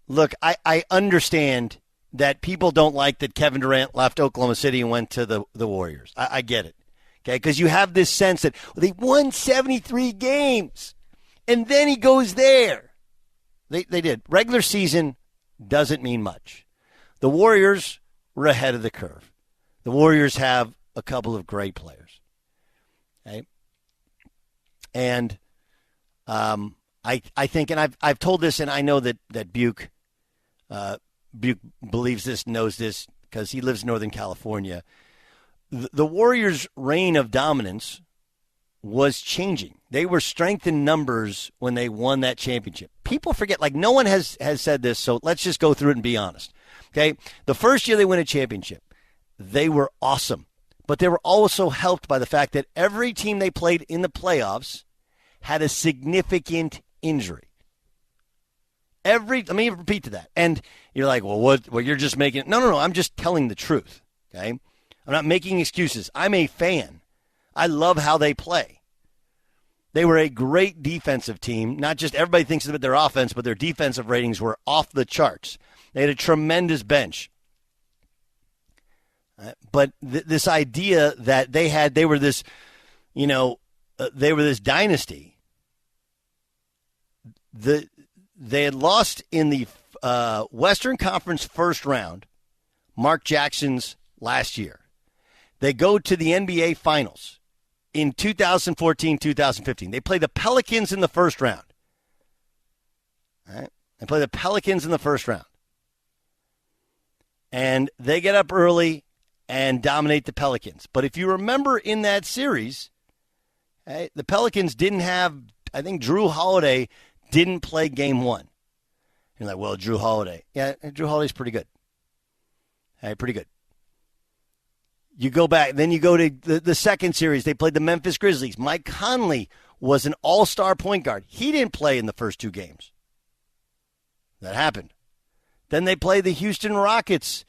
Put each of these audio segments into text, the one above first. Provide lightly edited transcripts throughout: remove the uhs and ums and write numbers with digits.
Look, I understand that people don't like that Kevin Durant left Oklahoma City and went to the Warriors. I get it. Okay, because you have this sense that they won 73 games, and then he goes there. They did. Regular season doesn't mean much. The Warriors were ahead of the curve. The Warriors have a couple of great players. Okay? And I think, and I've told this, and I know that Buke believes this, knows this, because he lives in Northern California. The Warriors' reign of dominance was changing. They were strength in numbers when they won that championship. People forget, like no one has said this, so let's just go through it and be honest. Okay, the first year they win a championship, they were awesome. But they were also helped by the fact that every team they played in the playoffs had a significant injury. Let me repeat to that. And you're like, well, what? Well, you're just making it. No. I'm just telling the truth. Okay, I'm not making excuses. I'm a fan. I love how they play. They were a great defensive team. Not just everybody thinks of their offense, but their defensive ratings were off the charts. They had a tremendous bench. But this idea that they were this dynasty. They had lost in the Western Conference first round, Mark Jackson's last year. They go to the NBA Finals in 2014-2015. They play the Pelicans in the first round. All right? They play the Pelicans in the first round. And they get up early and dominate the Pelicans. But if you remember in that series, the Pelicans didn't have, I think Drew Holiday didn't play game one. You're like, well, Drew Holiday. Yeah, Drew Holiday's pretty good. Pretty good. You go back, then you go to the second series. They played the Memphis Grizzlies. Mike Conley was an all-star point guard. He didn't play in the first two games. That happened. Then they play the Houston Rockets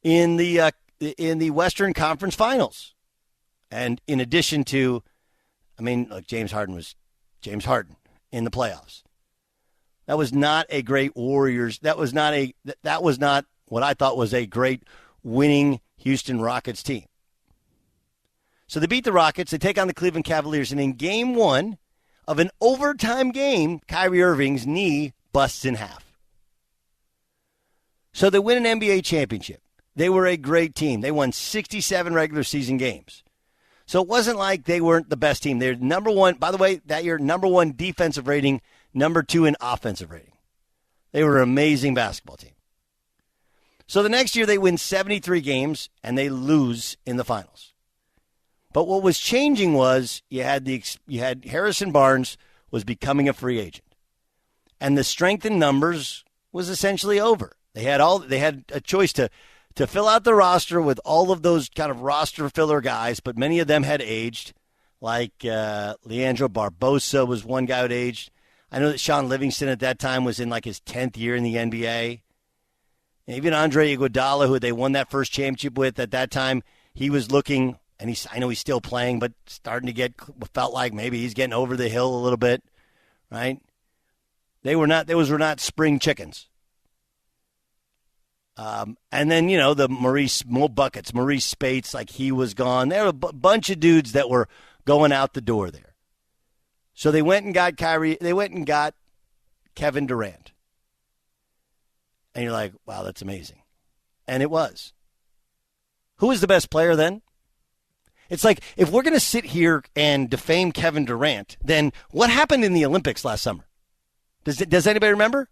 in the Western Conference Finals. And in addition to, look, James Harden was James Harden in the playoffs. That was not a great Warriors. That was not what I thought was a great winning Houston Rockets team. So they beat the Rockets. They take on the Cleveland Cavaliers. And in game one of an overtime game, Kyrie Irving's knee busts in half. So they win an NBA championship. They were a great team. They won 67 regular season games. So it wasn't like they weren't the best team. They're number one, by the way, that year, number one defensive rating, number two in offensive rating. They were an amazing basketball team. So the next year they win 73 games and they lose in the finals. But what was changing was you had Harrison Barnes was becoming a free agent. And the strength in numbers was essentially over. They had a choice to fill out the roster with all of those kind of roster filler guys, but many of them had aged, like Leandro Barbosa was one guy who had aged. I know that Sean Livingston at that time was in like his 10th year in the NBA. And even Andre Iguodala, who they won that first championship with at that time, he was looking, and I know he's still playing, but starting to felt like maybe he's getting over the hill a little bit, right? Those were not spring chickens. And then, the Maurice Spates, like he was gone. There were a bunch of dudes that were going out the door there. So they went and got Kyrie. They went and got Kevin Durant. And you're like, wow, that's amazing. And it was. Who was the best player then? It's like, if we're going to sit here and defame Kevin Durant, then what happened in the Olympics last summer? Does anybody remember?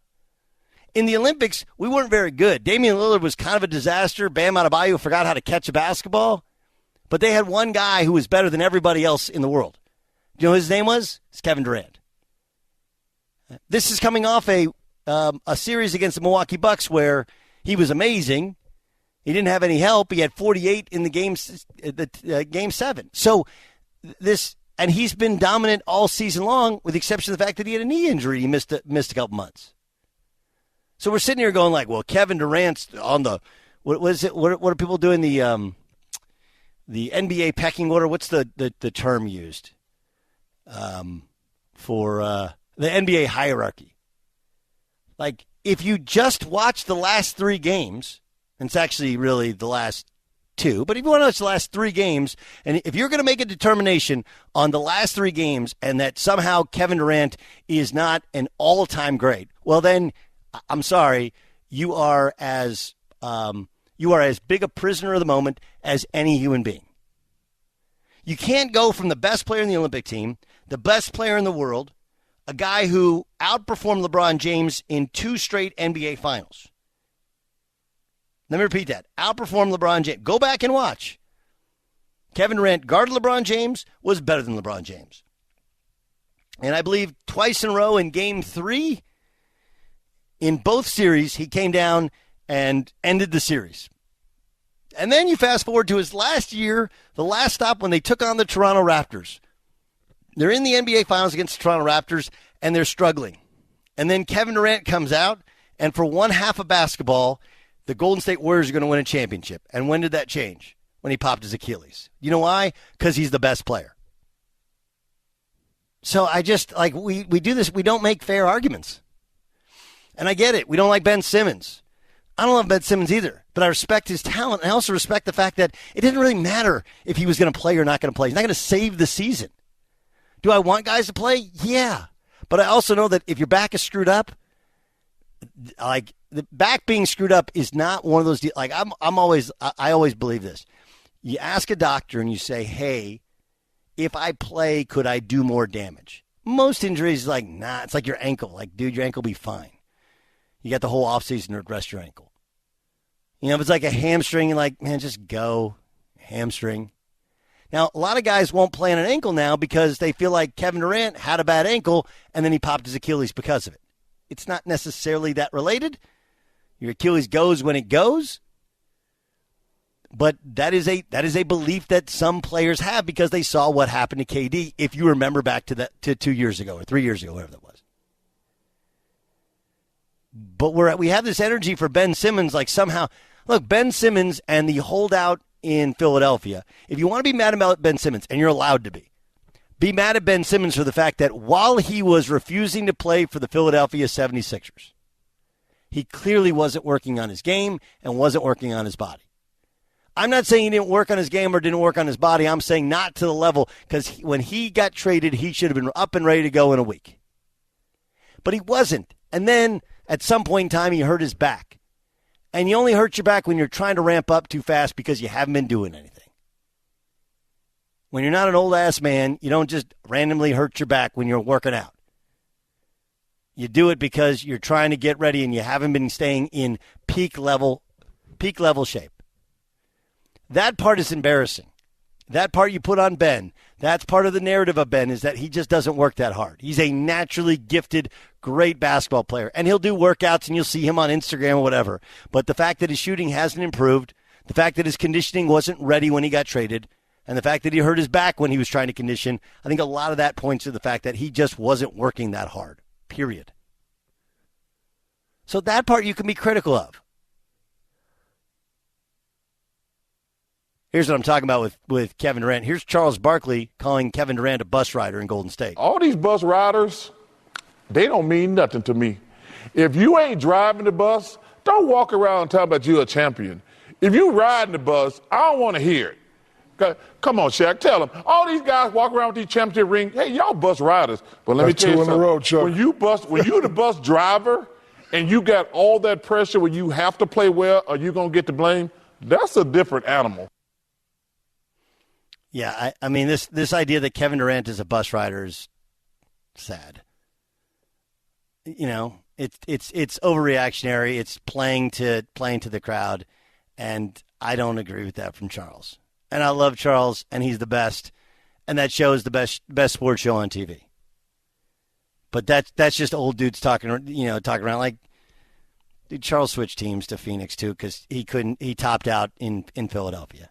In the Olympics, we weren't very good. Damian Lillard was kind of a disaster. Bam Adebayo forgot how to catch a basketball. But they had one guy who was better than everybody else in the world. Do you know what his name was? It's Kevin Durant. This is coming off a series against the Milwaukee Bucks where he was amazing. He didn't have any help. He had 48 in the game 7. So and he's been dominant all season long, with the exception of the fact that he had a knee injury. He missed a couple months. So we're sitting here going like, well, Kevin Durant's on the what are people doing the NBA pecking order? What's the term used for the NBA hierarchy? Like if you just watch the last 3 games, and it's actually really the last 2, but if you want to watch the last 3 games, and if you're going to make a determination on the last 3 games and that somehow Kevin Durant is not an all-time great, well then, I'm sorry, you are as big a prisoner of the moment as any human being. You can't go from the best player in the Olympic team, the best player in the world, a guy who outperformed LeBron James in 2 straight NBA finals. Let me repeat that. Outperformed LeBron James. Go back and watch. Kevin Durant guarded LeBron James, was better than LeBron James. And I believe twice in a row in Game 3, in both series, he came down and ended the series. And then you fast forward to his last year, the last stop when they took on the Toronto Raptors. They're in the NBA Finals against the Toronto Raptors, and they're struggling. And then Kevin Durant comes out, and for one half of basketball, the Golden State Warriors are going to win a championship. And when did that change? When he popped his Achilles. You know why? Because he's the best player. So I just, we do this, we don't make fair arguments. And I get it. We don't like Ben Simmons. I don't love Ben Simmons either, but I respect his talent. And I also respect the fact that it didn't really matter if he was going to play or not going to play. He's not going to save the season. Do I want guys to play? Yeah. But I also know that if your back is screwed up, the back being screwed up is not one of those deals. I always believe this. You ask a doctor and you say, hey, if I play, could I do more damage? Most injuries, nah, it's like your ankle. Dude, your ankle will be fine. You got the whole offseason to rest your ankle. If it's like a hamstring, you're like, man, just go. Hamstring. Now, a lot of guys won't play on an ankle now because they feel like Kevin Durant had a bad ankle and then he popped his Achilles because of it. It's not necessarily that related. Your Achilles goes when it goes. But that is a belief that some players have because they saw what happened to KD, if you remember back to 2 years ago or 3 years ago, whatever that was. But we have this energy for Ben Simmons, somehow. Look, Ben Simmons and the holdout in Philadelphia, if you want to be mad about Ben Simmons, and you're allowed to be mad at Ben Simmons for the fact that while he was refusing to play for the Philadelphia 76ers, he clearly wasn't working on his game and wasn't working on his body. I'm not saying he didn't work on his game or didn't work on his body. I'm saying not to the level, because when he got traded, he should have been up and ready to go in a week. But he wasn't. And then at some point in time, he hurt his back. And you only hurt your back when you're trying to ramp up too fast because you haven't been doing anything. When you're not an old-ass man, you don't just randomly hurt your back when you're working out. You do it because you're trying to get ready and you haven't been staying in peak level shape. That part is embarrassing. That part you put on Ben. That's part of the narrative of Ben, is that he just doesn't work that hard. He's a naturally gifted, great basketball player. And he'll do workouts and you'll see him on Instagram or whatever. But the fact that his shooting hasn't improved, the fact that his conditioning wasn't ready when he got traded, and the fact that he hurt his back when he was trying to condition, I think a lot of that points to the fact that he just wasn't working that hard, period. So that part you can be critical of. Here's what I'm talking about with Kevin Durant. Here's Charles Barkley calling Kevin Durant a bus rider in Golden State. All these bus riders, they don't mean nothing to me. If you ain't driving the bus, don't walk around talking about you a champion. If you riding the bus, I don't want to hear it. Come on, Shaq, tell them. All these guys walk around with these championship rings. Hey, y'all bus riders. But let me tell you something. When you the bus driver and you got all that pressure where you have to play well or you're going to get the blame, that's a different animal. Yeah, I mean, this idea that Kevin Durant is a bus rider is sad. It's overreactionary. It's playing to the crowd, and I don't agree with that from Charles. And I love Charles, and he's the best, and that show is the best sports show on TV. But that's just old dudes talking around like. Dude, Charles switched teams to Phoenix too because he topped out in Philadelphia.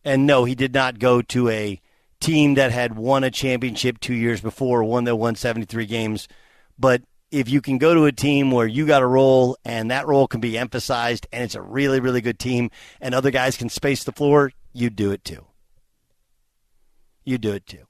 And no, he did not go to a team that had won a championship 2 years before, one that won 73 games. But if you can go to a team where you got a role and that role can be emphasized and it's a really, really good team and other guys can space the floor, you do it too. You do it too.